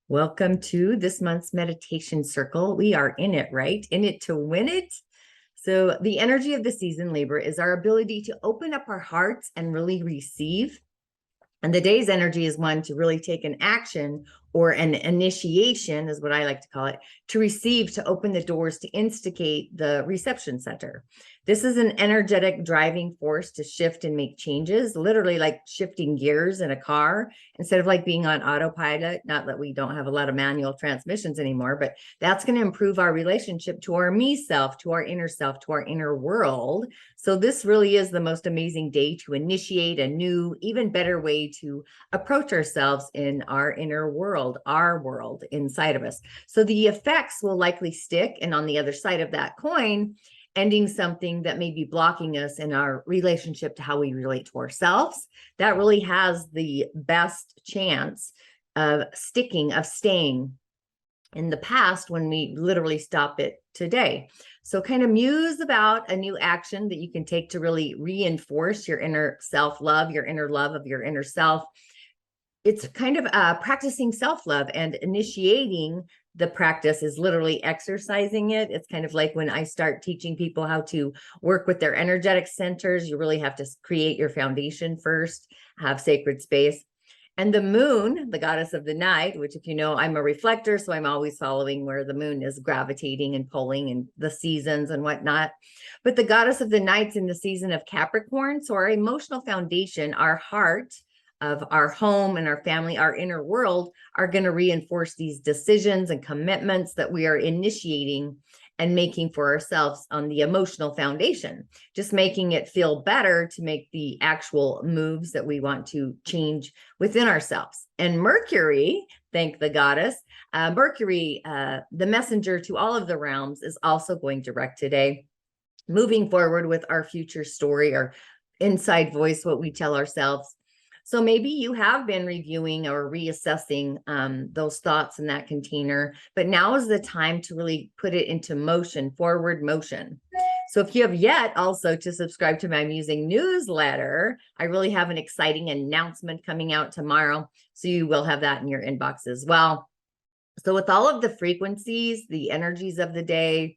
Welcome to this month's meditation circle. We are in it, right? In it to win it. So, the energy of the season, Libra, is our ability to open up our hearts and really receive. And the day's energy is one to really take an action or an initiation, is what I like to call it, to receive, to open the doors, to instigate the reception center. This is an energetic driving force to shift and make changes, literally like shifting gears in a car instead of like being on autopilot. Not that we don't have a lot of manual transmissions anymore, but that's going to improve our relationship to our me self, to our inner world. So this really is the most amazing day to initiate a new, even better way to approach ourselves in our inner world, our world inside of us. So the effects will likely stick. And on the other side of that coin, ending something that may be blocking us in our relationship to how we relate to ourselves, that really has the best chance of sticking, of staying in the past when we literally stop it today. So kind of muse about a new action that you can take to really reinforce your inner self-love, your inner love of your inner self. It's kind of practicing self-love, and initiating the practice is literally exercising it. It's kind of like when I start teaching people how to work with their energetic centers, you really have to create your foundation first, have sacred space. And the moon, the goddess of the night, which, if you know, I'm a reflector, so I'm always following where the moon is gravitating and pulling and the seasons and whatnot. But the goddess of the night's in the season of Capricorn. So our emotional foundation, our heart of our home and our family, our inner world, are going to reinforce these decisions and commitments that we are initiating and making for ourselves on the emotional foundation, just making it feel better to make the actual moves that we want to change within ourselves. And Mercury, thank the goddess, Mercury, the messenger to all of the realms, is also going direct today, moving forward with our future story, our inside voice, what we tell ourselves. So maybe you have been reviewing or reassessing those thoughts in that container, but now is the time to really put it into motion, forward motion. So if you have yet also to subscribe to my Musing newsletter, I really have an exciting announcement coming out tomorrow. So you will have that in your inbox as well. So with all of the frequencies, the energies of the day,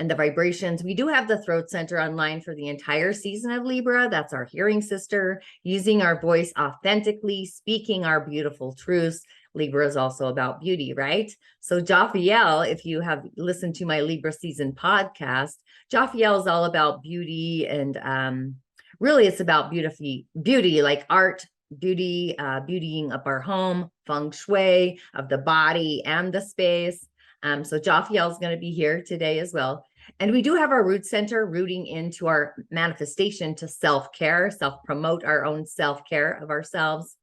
and the vibrations, we do have the throat center online for the entire season of Libra. That's our hearing sister, using our voice authentically, speaking our beautiful truths. Libra is also about beauty, right? So Jophiel, if you have listened to my Libra season podcast, Jophiel is all about beauty, and really it's about beauty like art, beauty, beautying up our home, Feng Shui of the body and the space. So Jophiel is going to be here today as well. And we do have our root center rooting into our manifestation to self-care, self-promote our own self-care of ourselves.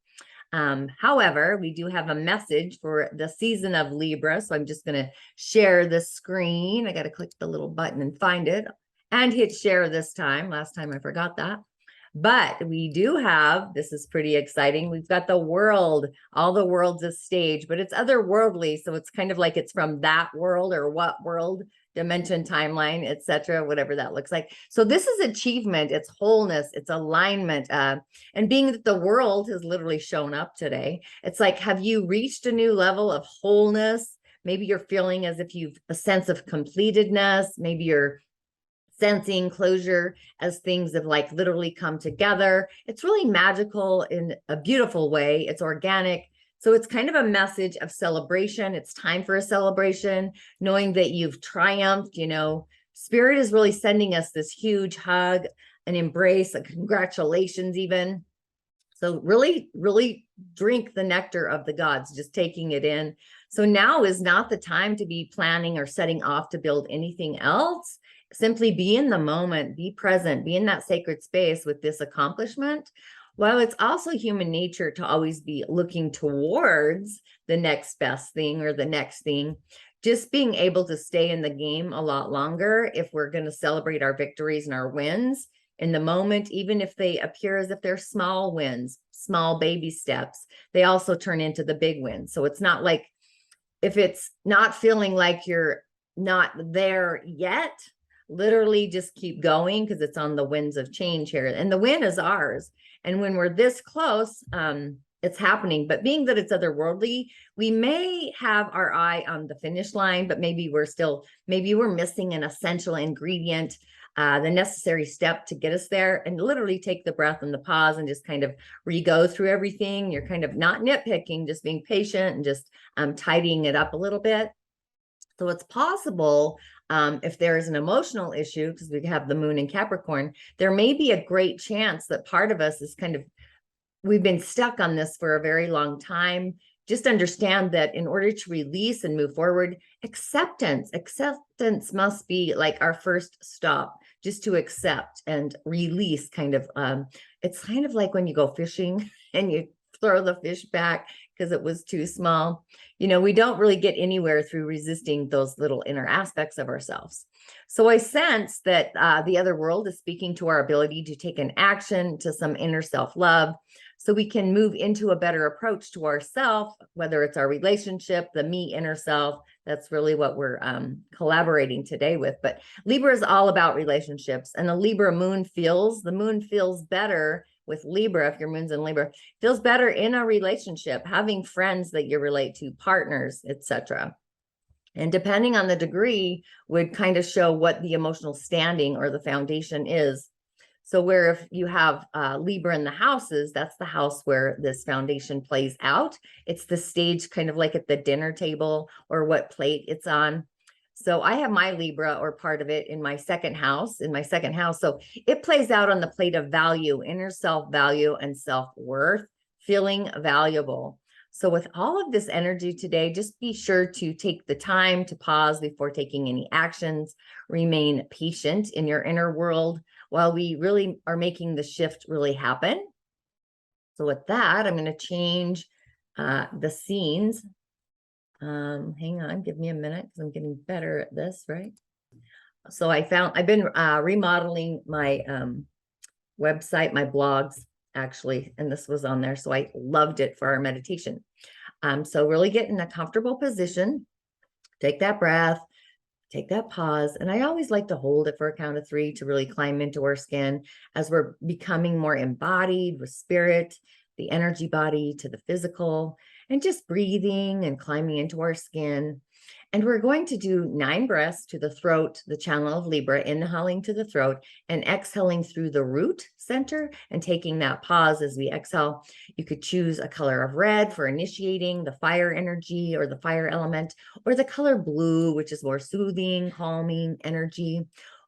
However, we do have a message for the season of Libra. So I'm just going to share the screen. I got to click the little button and find it and hit share this time. Last time I forgot that. But we do have, this is pretty exciting, we've got the world, all the world's a stage, but it's otherworldly. So it's kind of like it's from that world, or what world, dimension, timeline, etc., whatever that looks like. So this is achievement, it's wholeness, it's alignment. And being that the world has literally shown up today, it's like, have you reached a new level of wholeness? Maybe you're feeling as if you've a sense of completedness. Maybe you're sensing closure as things have like literally come together. It's really magical in a beautiful way. It's organic. So it's kind of a message of celebration. It's time for a celebration, knowing that you've triumphed. You know, Spirit is really sending us this huge hug, an embrace, a congratulations even. So really, really drink the nectar of the gods, just taking it in. So now is not the time to be planning or setting off to build anything else. Simply be in the moment, be present, be in that sacred space with this accomplishment. While it's also human nature to always be looking towards the next best thing or the next thing, just being able to stay in the game a lot longer if we're going to celebrate our victories and our wins in the moment, even if they appear as if they're small wins, small baby steps, they also turn into the big wins. So it's not like, if it's not feeling like you're not there yet, literally just keep going, because it's on the winds of change here, and the win is ours. And when we're this close, it's happening. But being that it's otherworldly, we may have our eye on the finish line, but maybe we're missing an essential ingredient, the necessary step to get us there. And literally take the breath and the pause and just kind of re-go through everything. You're kind of not nitpicking, just being patient and just tidying it up a little bit. So it's possible, if there is an emotional issue, because we have the moon in Capricorn, there may be a great chance that part of us is we've been stuck on this for a very long time. Just understand that in order to release and move forward, acceptance must be like our first stop, just to accept and release it's kind of like when you go fishing and you throw the fish back because it was too small. We don't really get anywhere through resisting those little inner aspects of ourselves. So I sense that the other world is speaking to our ability to take an action, to some inner self-love, so we can move into a better approach to ourself, whether it's our relationship, the me inner self. That's really what we're collaborating today with. But Libra is all about relationships, and the moon feels better with Libra. If your moon's in Libra, feels better in a relationship, having friends that you relate to, partners, etc. And depending on the degree would kind of show what the emotional standing or the foundation is. So where if you have Libra in the houses, that's the house where this foundation plays out. It's the stage, kind of like at the dinner table or what plate it's on. So I have my Libra, or part of it, in my second house. So it plays out on the plate of value, inner self-value and self-worth, feeling valuable. So with all of this energy today, just be sure to take the time to pause before taking any actions. Remain patient in your inner world while we really are making the shift really happen. So with that, I'm going to change the scenes. Hang on, give me a minute because I'm getting better at this, right? So I've been remodeling my website, my blogs, actually, and this was on there. So I loved it for our meditation. So really get in a comfortable position, take that breath, take that pause. And I always like to hold it for a count of 3 to really climb into our skin as we're becoming more embodied with spirit, the energy body to the physical, and just breathing and climbing into our skin. And we're going to do 9 breaths to the throat, the channel of Libra, inhaling to the throat and exhaling through the root center and taking that pause as we exhale. You could choose a color of red for initiating the fire energy or the fire element, or the color blue, which is more soothing, calming energy,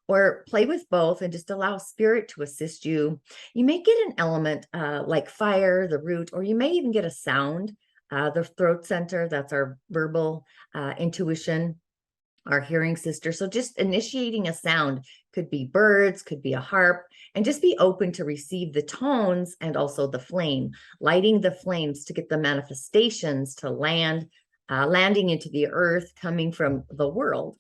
or play with both and just allow spirit to assist you. You may get an element like fire, the root, or you may even get a sound. The throat center, that's our verbal intuition, our hearing sister. So just initiating a sound, could be birds, could be a harp, and just be open to receive the tones and also the flame, lighting the flames to get the manifestations to landing into the earth, coming from the world.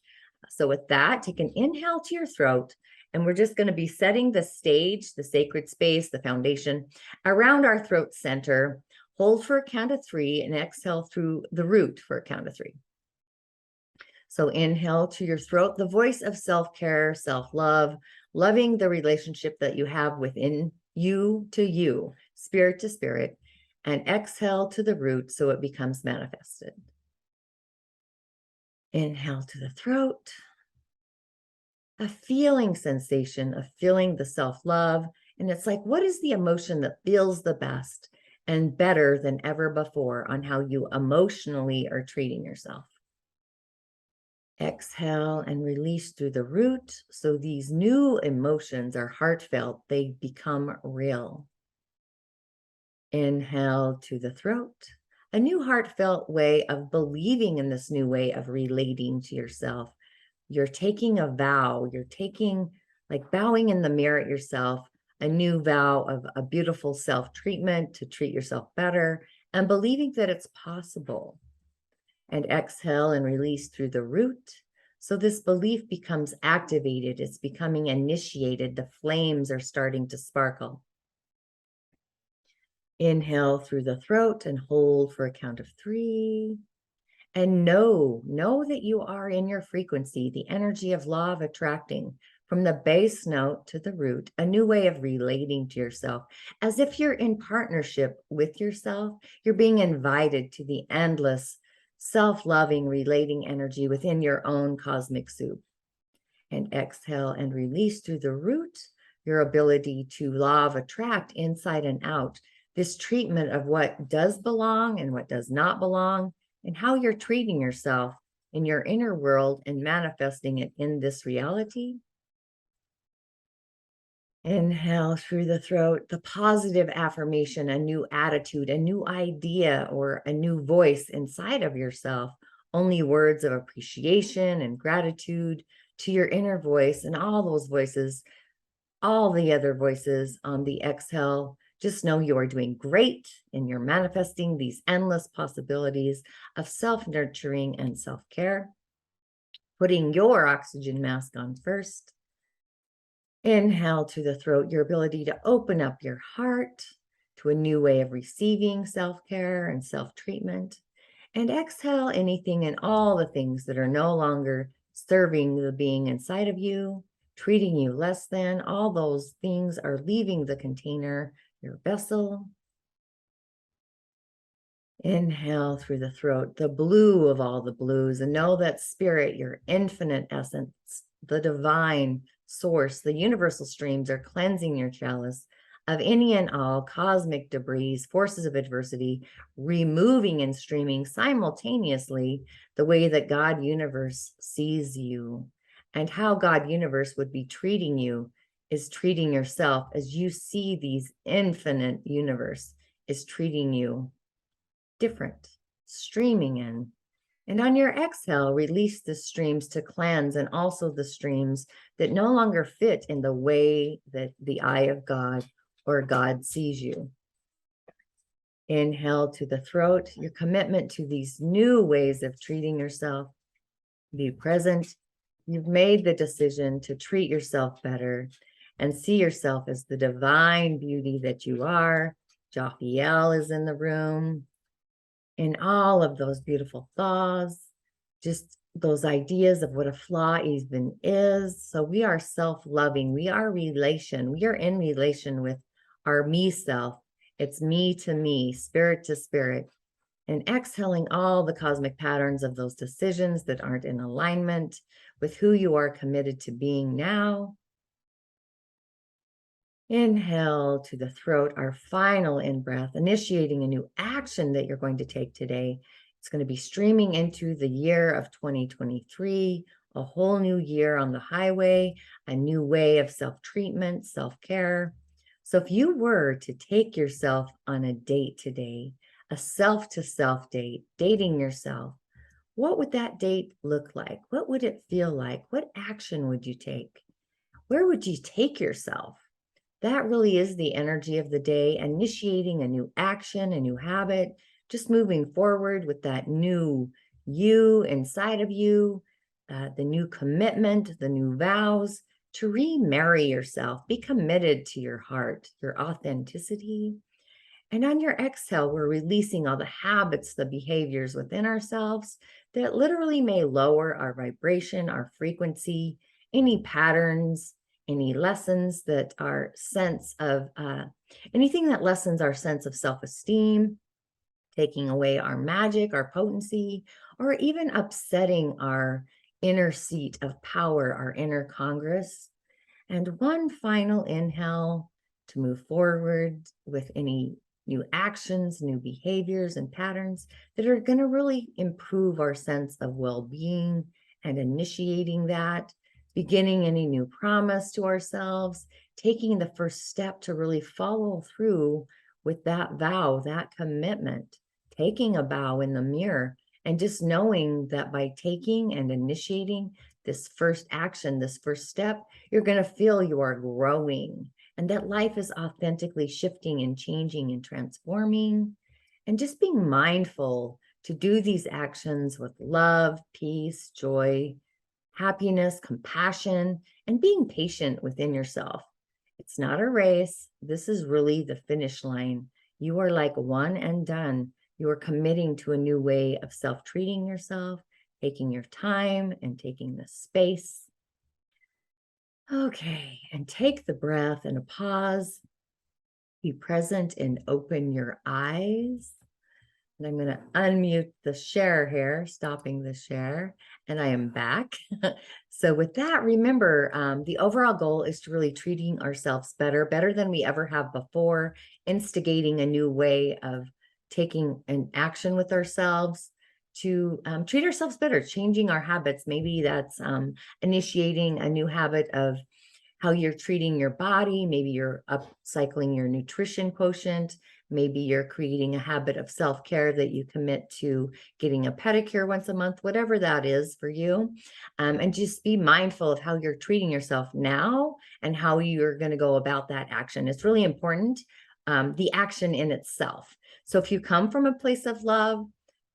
So with that, take an inhale to your throat, and we're just going to be setting the stage, the sacred space, the foundation around our throat center. Hold for a count of 3 and exhale through the root for a count of 3. So inhale to your throat, the voice of self-care, self-love, loving the relationship that you have within you to you, spirit to spirit, and exhale to the root so it becomes manifested. Inhale to the throat, a feeling sensation of feeling the self-love. And it's like, what is the emotion that feels the best and better than ever before on how you emotionally are treating yourself? Exhale and release through the root. So these new emotions are heartfelt, they become real. Inhale to the throat, a new heartfelt way of believing in this new way of relating to yourself. You're taking a vow, you're taking, like bowing in the mirror at yourself, a new vow of a beautiful self-treatment to treat yourself better and believing that it's possible. And exhale and release through the root. So this belief becomes activated. It's becoming initiated. The flames are starting to sparkle. Inhale through the throat and hold for a count of 3. And know that you are in your frequency, the energy of law of attracting, From the base note to the root, a new way of relating to yourself. As if you're in partnership with yourself, you're being invited to the endless, self-loving, relating energy within your own cosmic soup. And exhale and release through the root, your ability to law of attract inside and out. This treatment of what does belong and what does not belong, and how you're treating yourself in your inner world and manifesting it in this reality. Inhale through the throat, the positive affirmation, a new attitude, a new idea, or a new voice inside of yourself. Only words of appreciation and gratitude to your inner voice, and all those voices, all the other voices on the exhale. Just know you are doing great and you're manifesting these endless possibilities of self-nurturing and self-care. Putting your oxygen mask on first. Inhale to the throat, your ability to open up your heart to a new way of receiving self-care and self-treatment. And exhale anything and all the things that are no longer serving the being inside of you, treating you less than. All those things are leaving the container, your vessel. Inhale through the throat, the blue of all the blues, and know that spirit, your infinite essence, the divine source, the universal streams are cleansing your chalice of any and all cosmic debris, forces of adversity, removing and streaming simultaneously the way that God universe sees you. And how God universe would be treating you is treating yourself as you see these infinite universe is treating you different, streaming in. And on your exhale, release the streams to cleanse, and also the streams that no longer fit in the way that the eye of God or God sees you. Inhale to the throat, your commitment to these new ways of treating yourself. Be present. You've made the decision to treat yourself better and see yourself as the divine beauty that you are. Jophiel is in the room. In all of those beautiful thoughts, just those ideas of what a flaw even is. So we are self-loving. We are relation. We are in relation with our me self. It's me to me, spirit to spirit. And exhaling all the cosmic patterns of those decisions that aren't in alignment with who you are committed to being now. Inhale to the throat, our final in-breath, initiating a new action that you're going to take today. It's going to be streaming into the year of 2023, a whole new year on the highway, a new way of self-treatment, self-care. So if you were to take yourself on a date today, a self-to-self date, dating yourself, what would that date look like? What would it feel like? What action would you take? Where would you take yourself? That really is the energy of the day, initiating a new action, a new habit, just moving forward with that new you inside of you, the new commitment, the new vows to remarry yourself. Be committed to your heart, your authenticity. And on your exhale, we're releasing all the habits, the behaviors within ourselves that literally may lower our vibration, our frequency, any patterns, any lessons that our sense of, anything that lessens our sense of self-esteem, taking away our magic, our potency, or even upsetting our inner seat of power, our inner Congress. And one final inhale to move forward with any new actions, new behaviors, and patterns that are going to really improve our sense of well-being, and initiating that, beginning any new promise to ourselves, taking the first step to really follow through with that vow, that commitment, taking a bow in the mirror, and just knowing that by taking and initiating this first action, this first step, you're going to feel you are growing, and that life is authentically shifting and changing and transforming. And just being mindful to do these actions with love, peace, joy, happiness, compassion, and being patient within yourself. It's not a race. This is really the finish line. You are like one and done. You are committing to a new way of self-treating yourself, taking your time and taking the space. Okay, and take the breath and a pause. Be present and open your eyes. And I'm going to unmute the share here, stopping the share, and I am back. So with that, remember, the overall goal is to really treating ourselves better than we ever have before, instigating a new way of taking an action with ourselves to treat ourselves better, changing our habits. Maybe that's initiating a new habit of how you're treating your body. Maybe you're upcycling your nutrition quotient. Maybe you're creating a habit of self-care that you commit to getting a pedicure once a month, whatever that is for you. And just be mindful of how you're treating yourself now and how you're going to go about that action. It's really important, the action in itself. So if you come from a place of love,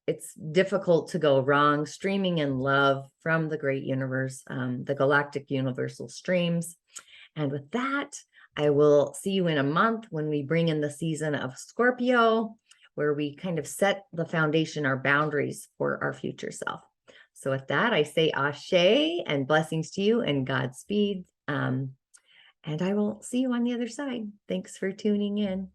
it's difficult to go wrong. Streaming in love from the great universe, the galactic universal streams. And with that, I will see you in a month when we bring in the season of Scorpio, where we kind of set the foundation, our boundaries for our future self. So with that, I say ashe and blessings to you and Godspeed. And I will see you on the other side. Thanks for tuning in.